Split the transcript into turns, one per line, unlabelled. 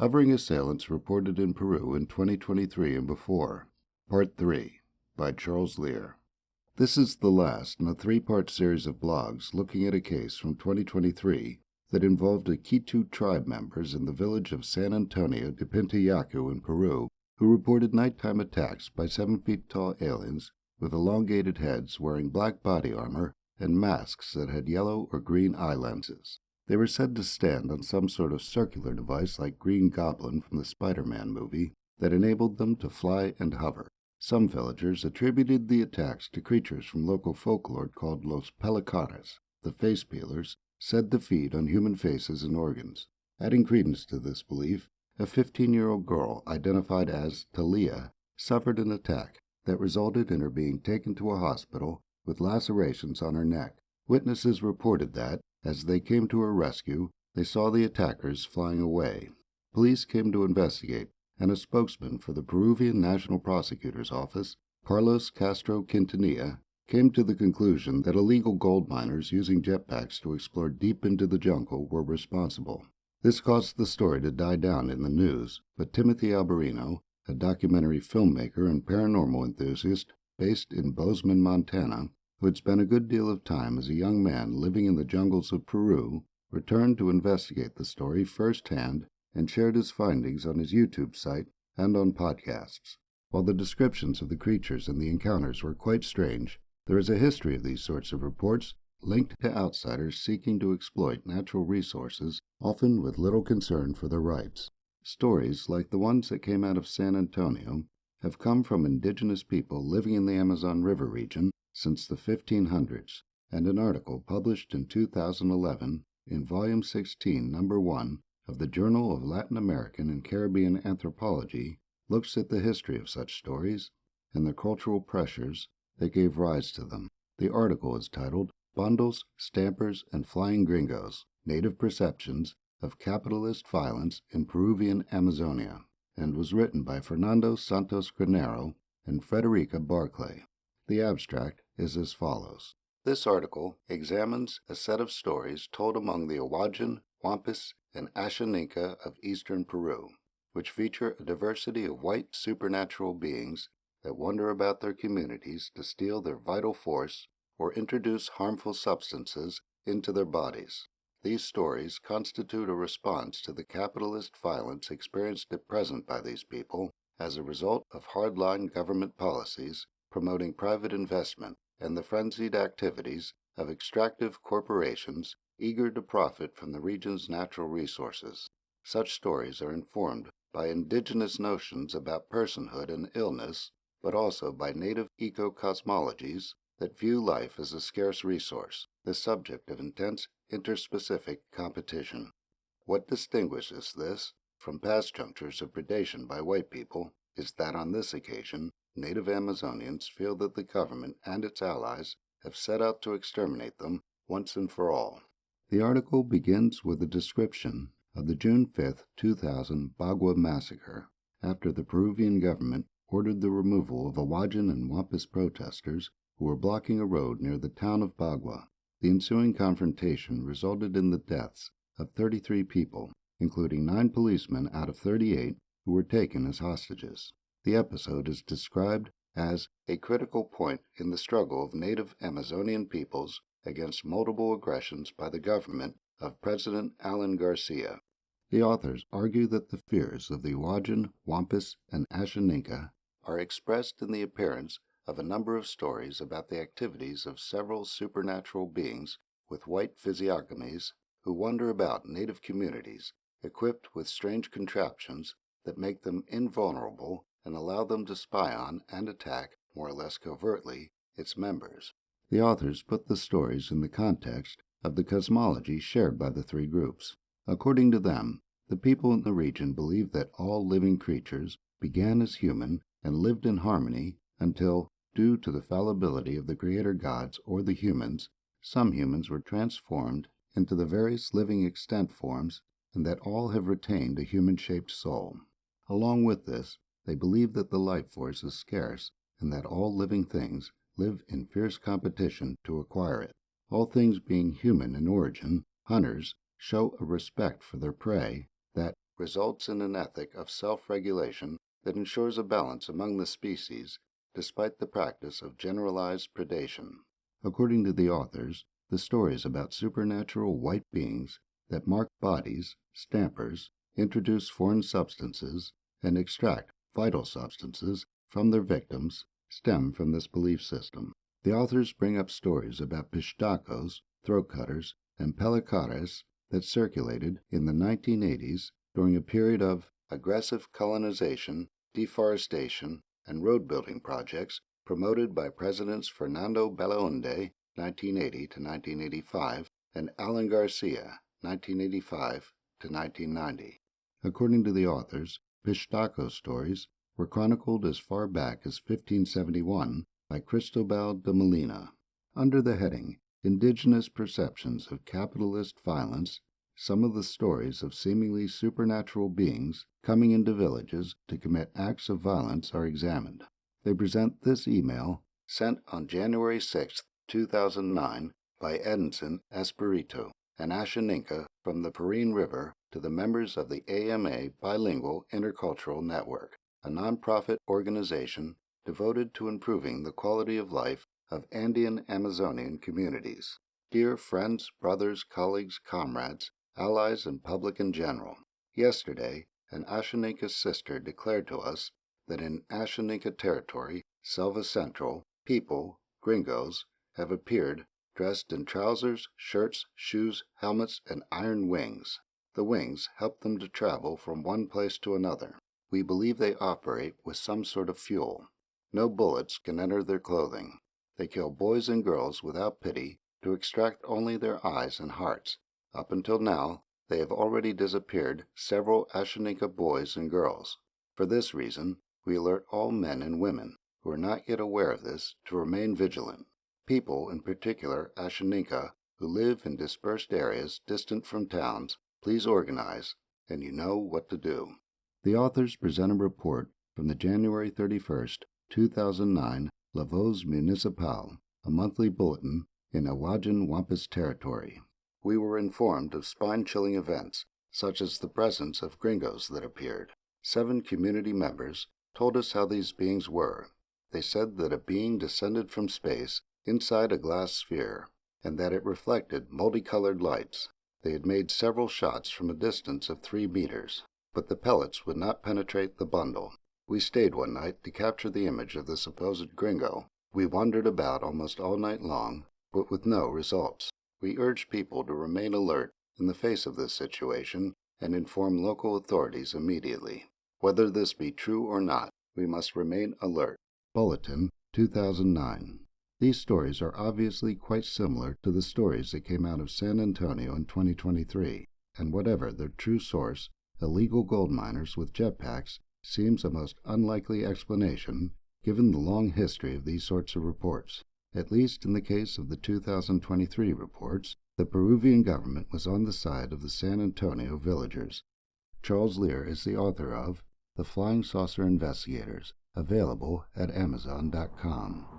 Hovering Assailants reported in Peru in 2023 and before. Part 3, by Charles Lear. This is the last in a three-part series of blogs looking at a case from 2023 that involved the Quitu tribe members in the village of San Antonio de Pintayacu in Peru, who reported nighttime attacks by 7-feet-tall aliens with elongated heads wearing black body armor and masks that had yellow or green eye lenses. They were said to stand on some sort of circular device like Green Goblin from the Spider-Man movie that enabled them to fly and hover. Some villagers attributed the attacks to creatures from local folklore called Los Pelicanes, the face peelers, said to feed on human faces and organs. Adding credence to this belief, a 15-year-old girl identified as Talia suffered an attack that resulted in her being taken to a hospital with lacerations on her neck. Witnesses reported that, as they came to her rescue, they saw the attackers flying away. Police came to investigate, and a spokesman for the Peruvian National Prosecutor's Office, Carlos Castro Quintanilla, came to the conclusion that illegal gold miners using jetpacks to explore deep into the jungle were responsible. This caused the story to die down in the news, but Timothy Alberino, a documentary filmmaker and paranormal enthusiast based in Bozeman, Montana, who had spent a good deal of time as a young man living in the jungles of Peru, returned to investigate the story firsthand and shared his findings on his YouTube site and on podcasts. While the descriptions of the creatures and the encounters were quite strange, there is a history of these sorts of reports linked to outsiders seeking to exploit natural resources, often with little concern for their rights. Stories like the ones that came out of San Antonio have come from indigenous people living in the Amazon River region since the 1500s, and an article published in 2011 in Volume 16, Number 1 of the Journal of Latin American and Caribbean Anthropology looks at the history of such stories and the cultural pressures that gave rise to them. The article is titled Bundles, Stampers, and Flying Gringos, Native Perceptions of Capitalist Violence in Peruvian Amazonia, and was written by Fernando Santos Granero and Frederica Barclay. The abstract is as follows. This article examines a set of stories told among the Awajan, Wampis, and Ashaninka of eastern Peru, which feature a diversity of white supernatural beings that wander about their communities to steal their vital force or introduce harmful substances into their bodies. These stories constitute a response to the capitalist violence experienced at present by these people as a result of hardline government policies promoting private investment and the frenzied activities of extractive corporations eager to profit from the region's natural resources. Such stories are informed by indigenous notions about personhood and illness, but also by native eco-cosmologies that view life as a scarce resource, the subject of intense interspecific competition. What distinguishes this from past junctures of predation by white people is that on this occasion, native Amazonians feel that the government and its allies have set out to exterminate them once and for all. The article begins with a description of the June 5, 2000 Bagua massacre, after the Peruvian government ordered the removal of Awajan and Wampis protesters who were blocking a road near the town of Bagua. The ensuing confrontation resulted in the deaths of 33 people, including 9 policemen out of 38 who were taken as hostages. The episode is described as a critical point in the struggle of native Amazonian peoples against multiple aggressions by the government of President Alan Garcia. The authors argue that the fears of the Awajan, Wampis, and Ashaninka are expressed in the appearance of a number of stories about the activities of several supernatural beings with white physiognomies who wander about native communities equipped with strange contraptions that make them invulnerable and allow them to spy on and attack, more or less covertly, its members. The authors put the stories in the context of the cosmology shared by the three groups. According to them, the people in the region believe that all living creatures began as human and lived in harmony until, due to the fallibility of the creator gods or the humans, some humans were transformed into the various living extant forms, and that all have retained a human-shaped soul. Along with this, they believe that the life force is scarce and that all living things live in fierce competition to acquire it. All things being human in origin, hunters show a respect for their prey that, results in an ethic of self-regulation that ensures a balance among the species despite the practice of generalized predation. According to the authors, the stories about supernatural white beings that mark bodies, stampers, introduce foreign substances, and extract vital substances from their victims stem from this belief system. The authors bring up stories about pishtacos, throat cutters, and pelicares that circulated in the 1980s during a period of aggressive colonization, deforestation, and road-building projects promoted by Presidents Fernando Belaunde, 1980 to 1985, and Alan Garcia, 1985 to 1990. According to the authors, Pishtaco stories were chronicled as far back as 1571 by Cristobal de Molina. Under the heading Indigenous Perceptions of Capitalist Violence, some of the stories of seemingly supernatural beings coming into villages to commit acts of violence are examined. They present this email sent on January 6, 2009 by Edinson Espirito, an Ashaninka from the Peruvian River, to the members of the AMA Bilingual Intercultural Network, a nonprofit organization devoted to improving the quality of life of Andean Amazonian communities. Dear friends, brothers, colleagues, comrades, allies, and public in general, yesterday an Ashaninka sister declared to us that in Ashaninka territory, Selva Central, people, gringos, have appeared dressed in trousers, shirts, shoes, helmets, and iron wings. The wings help them to travel from one place to another. We believe they operate with some sort of fuel. No bullets can enter their clothing. They kill boys and girls without pity to extract only their eyes and hearts. Up until now, they have already disappeared several Ashaninka boys and girls. For this reason, we alert all men and women who are not yet aware of this to remain vigilant. People, in particular Ashaninka, who live in dispersed areas distant from towns, please organize, and you know what to do. The authors present a report from the January 31st, 2009 La Voz Municipal, a monthly bulletin in Awajan Wampas territory. We were informed of spine-chilling events, such as the presence of gringos that appeared. 7 community members told us how these beings were. They said that a being descended from space inside a glass sphere, and that it reflected multicolored lights. They had made several shots from a distance of 3 meters, but the pellets would not penetrate the bundle. We stayed one night to capture the image of the supposed gringo. We wandered about almost all night long, but with no results. We urge people to remain alert in the face of this situation and inform local authorities immediately. Whether this be true or not, we must remain alert. Bulletin, 2009. These stories are obviously quite similar to the stories that came out of San Antonio in 2023, and whatever their true source, illegal gold miners with jetpacks seems a most unlikely explanation given the long history of these sorts of reports. At least in the case of the 2023 reports, the Peruvian government was on the side of the San Antonio villagers. Charles Lear is the author of The Flying Saucer Investigators, available at Amazon.com.